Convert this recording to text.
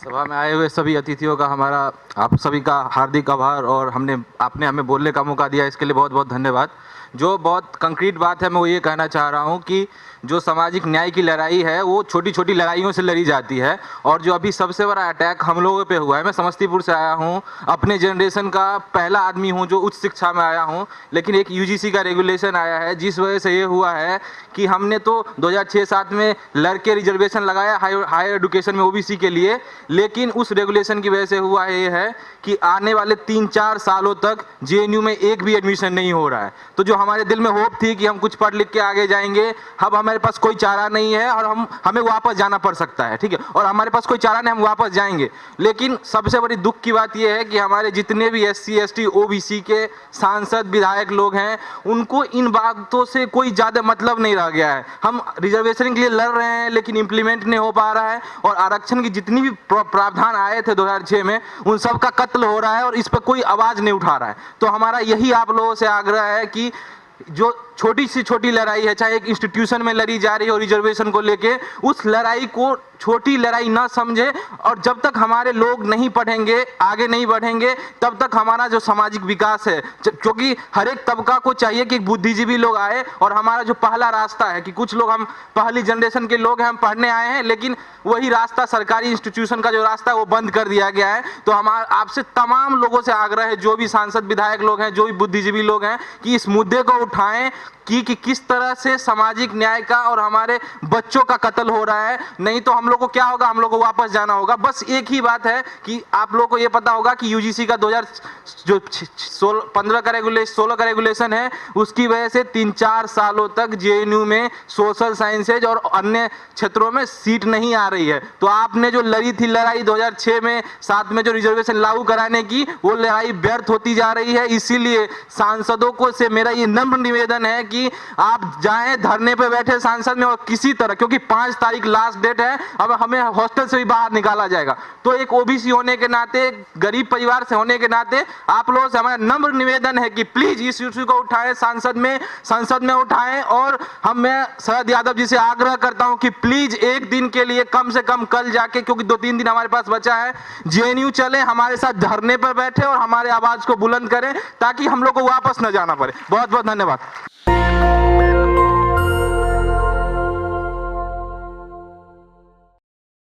सभा में आए हुए सभी अतिथियों का हमारा आप सभी का हार्दिक आभार और आपने हमें बोलने का मौका दिया, इसके लिए बहुत बहुत धन्यवाद। जो बहुत कंक्रीट बात है मैं वो ये कहना चाह रहा हूँ कि जो सामाजिक न्याय की लड़ाई है वो छोटी छोटी लड़ाइयों से लड़ी जाती है, और जो अभी सबसे बड़ा अटैक हम लोगों पे हुआ है, मैं समस्तीपुर से आया हूँ, अपने जनरेशन का पहला आदमी हूँ जो उच्च शिक्षा में आया हूँ, लेकिन एक यूजीसी का रेगुलेशन आया है जिस वजह से ये हुआ है कि हमने तो 2006-7 में लड़के रिजर्वेशन लगाया हायर एजुकेशन में ओबीसी के लिए, लेकिन उस रेगुलेशन की वजह से हुआ ये है कि आने वाले 3-4 सालों तक जेएनयू में एक भी एडमिशन नहीं हो रहा है। तो जो हमारे दिल में होप थी कि हम कुछ पढ़ लिख के आगे जाएंगे, अब हमारे पास कोई चारा नहीं है और हमें वापस जाना पड़ सकता है, ठीक है, और हमारे पास कोई चारा नहीं, हम वापस जाएंगे। लेकिन सबसे बड़ी दुख की बात यह है कि हमारे जितने भी SC ST OBC के सांसद विधायक लोग हैं उनको इन बातों से कोई ज़्यादा मतलब नहीं रह गया है। हम रिजर्वेशन के लिए लड़ रहे हैं लेकिन इम्प्लीमेंट नहीं हो पा रहा है, और आरक्षण की जितनी भी प्रावधान आए थे 2006 में उन सब का कत्ल हो रहा है और इस पर कोई आवाज़ नहीं उठा रहा है। तो हमारा यही आप लोगों से आग्रह है कि जो छोटी सी छोटी लड़ाई है, चाहे एक इंस्टीट्यूशन में लड़ी जा रही हो रिजर्वेशन को लेके, उस लड़ाई को छोटी लड़ाई ना समझे, और जब तक हमारे लोग नहीं पढ़ेंगे, आगे नहीं बढ़ेंगे, तब तक हमारा जो सामाजिक विकास है, क्योंकि हर एक तबका को चाहिए कि बुद्धिजीवी लोग आए, और हमारा जो पहला रास्ता है कि कुछ लोग, हम पहली जनरेशन के लोग हैं, हम पढ़ने आए हैं, लेकिन वही रास्ता सरकारी इंस्टीट्यूशन का जो रास्ता है वो बंद कर दिया गया है। तो हमारा आपसे तमाम लोगों से आग्रह है, जो भी सांसद विधायक लोग हैं, जो भी बुद्धिजीवी लोग हैं, कि इस मुद्दे को उठाएं कि किस तरह से सामाजिक न्याय का और हमारे बच्चों का कत्ल हो रहा है। नहीं तो हम लोग को क्या होगा, हम लोग को वापस जाना होगा। बस एक ही बात है कि आप लोग को ये पता होगा कि यूजीसी का 2015 का 16 का रेगुलेशन है, उसकी वजह से 3-4 सालों तक जेएनयू में सोशल साइंसेज और अन्य क्षेत्रों में सीट नहीं आ रही है। तो आपने जो लड़ी थी लड़ाई 2006 में 7 में जो रिजर्वेशन लागू कराने की, वो लड़ाई व्यर्थ होती जा रही है। इसीलिए सांसदों को से मेरा ये नम्र निवेदन है कि आप जाएं धरने पे बैठे संसद में, और किसी तरह, क्योंकि 5 तारीख लास्ट डेट है, अब हमें हॉस्टल से भी बाहर निकाला जाएगा। तो एक ओबीसी होने के नाते, गरीब परिवार से होने के नाते आप लोगों से हमारा नम्र निवेदन है कि प्लीज इस इश्यू को उठाएं, संसद में उठाएं। और मैं शरद यादव जी से आग्रह करता हूं कि प्लीज एक दिन के लिए, कम से कम कल जाके, क्योंकि 2-3 दिन हमारे पास बचा है, जेएनयू चले, हमारे साथ धरने पर बैठे और हमारे आवाज को बुलंद करें ताकि हम लोग को वापस न जाना पड़े। बहुत बहुत धन्यवाद।